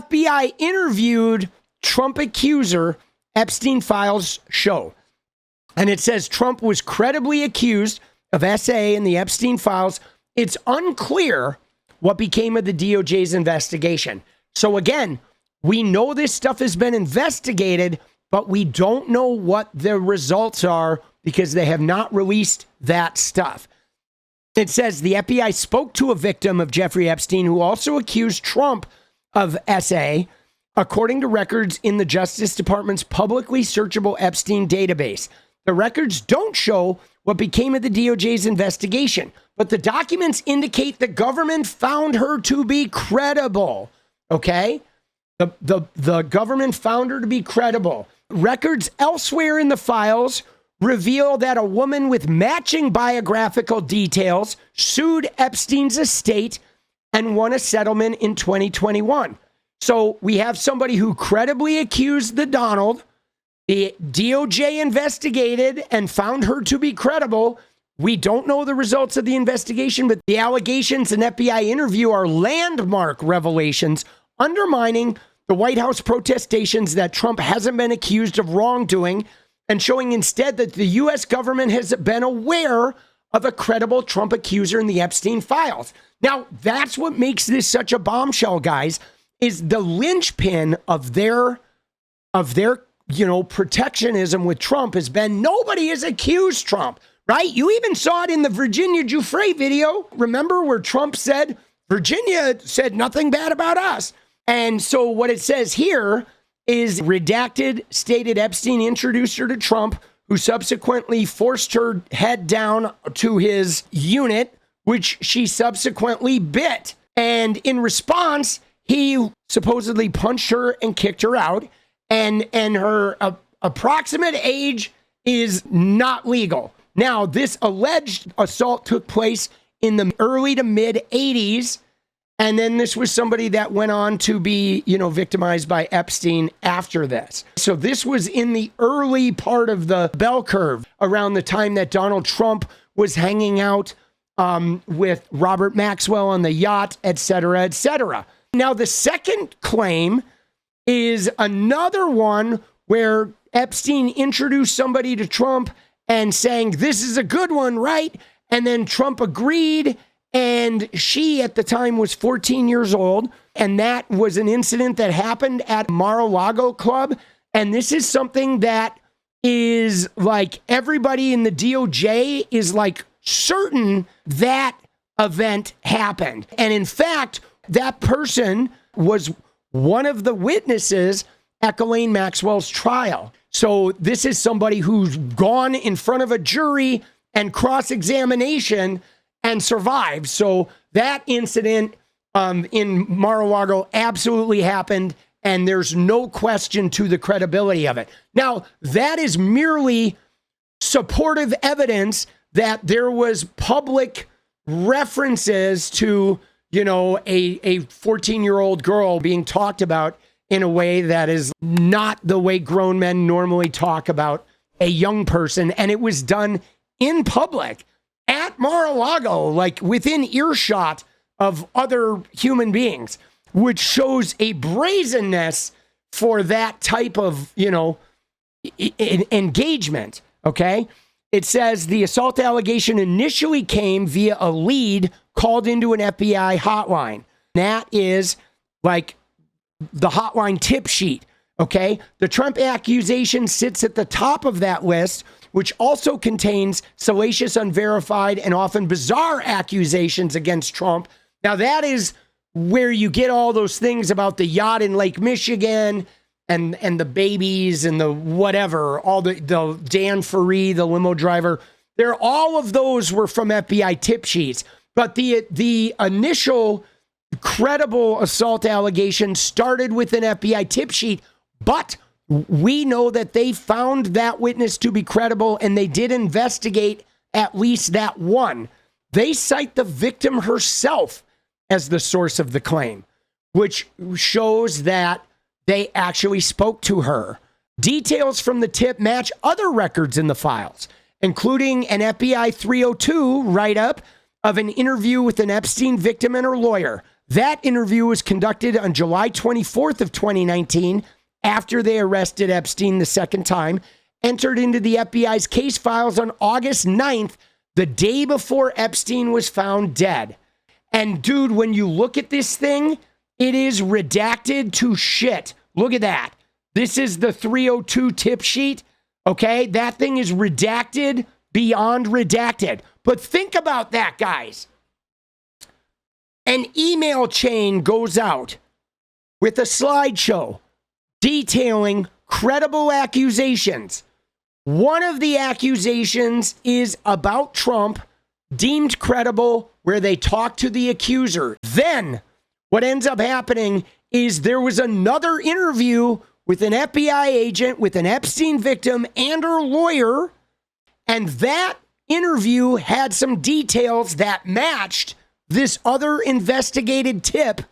FBI interviewed Trump accuser, Epstein files show. And it says Trump was credibly accused of SA in the Epstein files. It's unclear what became of the DOJ's investigation. So again, we know this stuff has been investigated, but we don't know what the results are because they have not released that stuff. It says the FBI spoke to a victim of Jeffrey Epstein who also accused Trump of SA, according to records in the Justice Department's publicly searchable Epstein database. The records don't show what became of the DOJ's investigation, but the documents indicate the government found her to be credible. Okay? The government found her to be credible. Records elsewhere in the files reveal that a woman with matching biographical details sued Epstein's estate and won a settlement in 2021. So we have somebody who credibly accused the Donald. The DOJ investigated and found her to be credible. We don't know the results of the investigation, but the allegations and FBI interview are landmark revelations undermining the White House protestations that Trump hasn't been accused of wrongdoing and showing instead that the U.S. government has been aware of a credible Trump accuser in the Epstein files. Now, that's what makes this such a bombshell, guys, is the linchpin of their protectionism with Trump has been nobody has accused Trump, right? You even saw it in the Virginia 𝗙𝗡𝗏 video. Remember where Trump said, Virginia said nothing bad about us. And so what it says here is redacted stated Epstein introduced her to Trump, who subsequently forced her head down to his unit, which she subsequently bit. And in response, he supposedly punched her and kicked her out. And her approximate age is not legal. Now, this alleged assault took place in the early to mid 80s. And then this was somebody that went on to be, victimized by Epstein after this. So this was in the early part of the bell curve around the time that Donald Trump was hanging out with Robert Maxwell on the yacht, et cetera, et cetera. Now, the second claim is another one where Epstein introduced somebody to Trump and saying, this is a good one, right? And then Trump agreed. And she at the time was 14 years old. And that was an incident that happened at Mar-a-Lago club. And this is something that is like everybody in the DOJ is like certain that event happened. And in fact, that person was one of the witnesses at Ghislaine Maxwell's trial. So this is somebody who's gone in front of a jury and cross-examination and survived. So that incident in Mar-a-Lago absolutely happened, and there's no question to the credibility of it. Now, that is merely supportive evidence that there was public references to, a 14-year-old girl being talked about in a way that is not the way grown men normally talk about a young person. And it was done in public at Mar-a-Lago, like within earshot of other human beings, which shows a brazenness for that type of, engagement. Okay. It says the assault allegation initially came via a lead called into an FBI hotline. That is like the hotline tip sheet. Okay. The Trump accusation sits at the top of that list, which also contains salacious, unverified, and often bizarre accusations against Trump. Now, that is where you get all those things about the yacht in Lake Michigan and the babies and the whatever, all the Dan Faree, the limo driver. All of those were from FBI tip sheets. But the initial credible assault allegation started with an FBI tip sheet, but we know that they found that witness to be credible and they did investigate at least that one. They cite the victim herself as the source of the claim, which shows that they actually spoke to her. Details from the tip match other records in the files, including an FBI 302 write-up of an interview with an Epstein victim and her lawyer. That interview was conducted on July 24th of 2019 after they arrested Epstein the second time, entered into the FBI's case files on August 9th, the day before Epstein was found dead. And dude, when you look at this thing, it is redacted to shit. Look at that. This is the 302 tip sheet. Okay, that thing is redacted beyond redacted. But think about that, guys. An email chain goes out with a slideshow detailing credible accusations. One of the accusations is about Trump, deemed credible, where they talk to the accuser. Then what ends up happening is there was another interview with an FBI agent, with an Epstein victim and her lawyer, and that interview had some details that matched this other investigated tip.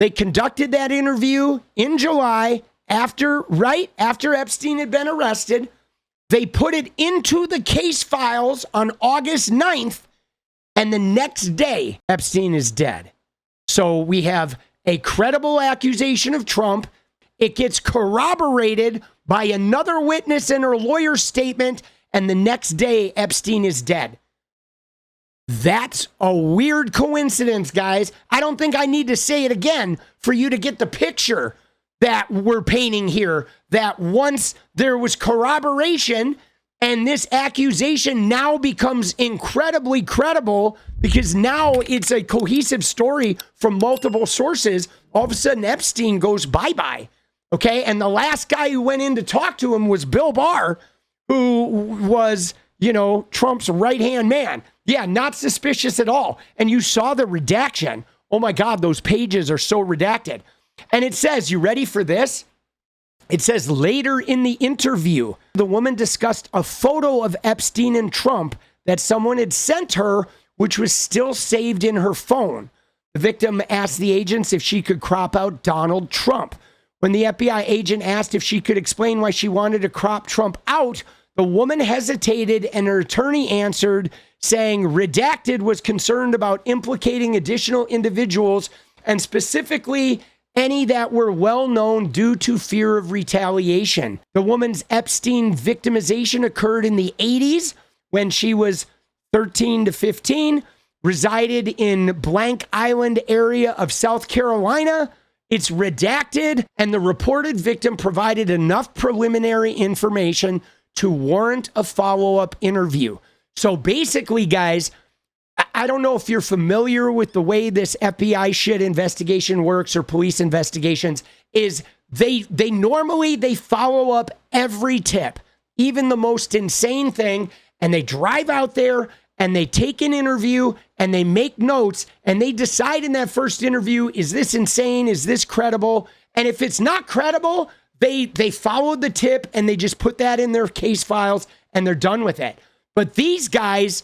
They conducted that interview in July right after Epstein had been arrested. They put it into the case files on August 9th, and the next day, Epstein is dead. So we have a credible accusation of Trump. It gets corroborated by another witness in her lawyer's statement, and the next day, Epstein is dead. That's a weird coincidence, guys. I don't think I need to say it again for you to get the picture that we're painting here, that once there was corroboration and this accusation now becomes incredibly credible because now it's a cohesive story from multiple sources, all of a sudden Epstein goes bye-bye, okay? And the last guy who went in to talk to him was Bill Barr, who was, Trump's right-hand man. Yeah, not suspicious at all. And you saw the redaction. Oh my God, those pages are so redacted. And it says, you ready for this? It says, later in the interview, the woman discussed a photo of Epstein and Trump that someone had sent her, which was still saved in her phone. The victim asked the agents if she could crop out Donald Trump. When the FBI agent asked if she could explain why she wanted to crop Trump out, the woman hesitated and her attorney answered, saying redacted was concerned about implicating additional individuals and specifically any that were well known due to fear of retaliation. The woman's Epstein victimization occurred in the 80s when she was 13 to 15, resided in Blank Island area of South Carolina. It's redacted, and the reported victim provided enough preliminary information to warrant a follow-up interview. So basically, guys, I don't know if you're familiar with the way this FBI shit investigation works or police investigations, is they normally follow up every tip, even the most insane thing, and they drive out there and they take an interview and they make notes and they decide in that first interview, is this insane? Is this credible? And if it's not credible, they followed the tip and they just put that in their case files and they're done with it. But these guys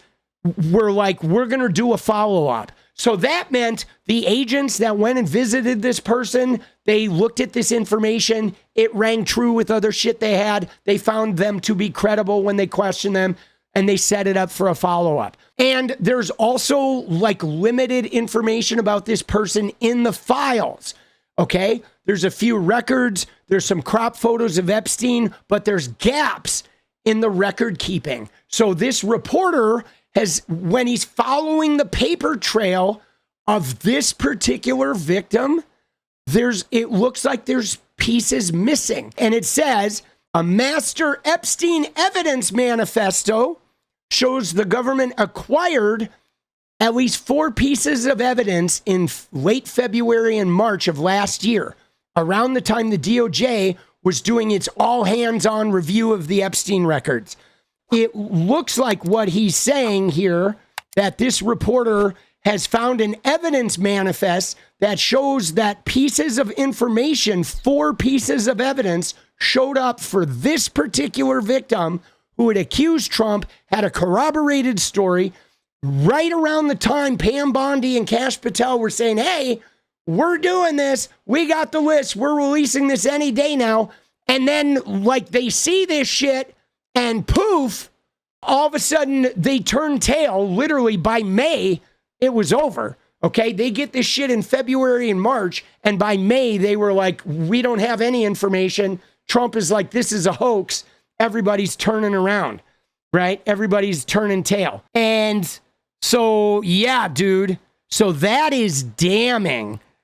were like, we're going to do a follow-up. So that meant the agents that went and visited this person, they looked at this information. It rang true with other shit they had. They found them to be credible when they questioned them, and they set it up for a follow-up. And there's also like limited information about this person in the files, okay? There's a few records. There's some crop photos of Epstein, but there's gaps in the record keeping. So this reporter has, when he's following the paper trail of this particular victim, it looks like there's pieces missing. And it says, a master Epstein evidence manifesto shows the government acquired at least 4 pieces of evidence in late February and March of last year, around the time the DOJ was doing its all-hands-on review of the Epstein records. It looks like what he's saying here, that this reporter has found an evidence manifest that shows that pieces of information, 4 pieces of evidence, showed up for this particular victim who had accused Trump, had a corroborated story. Right around the time Pam Bondi and 𝗙ście Patel were saying, hey, we're doing this, we got the list, we're releasing this any day now. And then, like, they see this shit, and poof, all of a sudden, they turn tail. Literally, by May, it was over. Okay, they get this shit in February and March, and by May, they were like, we don't have any information. Trump is like, this is a hoax. Everybody's turning around, right? Everybody's turning tail. And so, yeah, dude. So that is damning.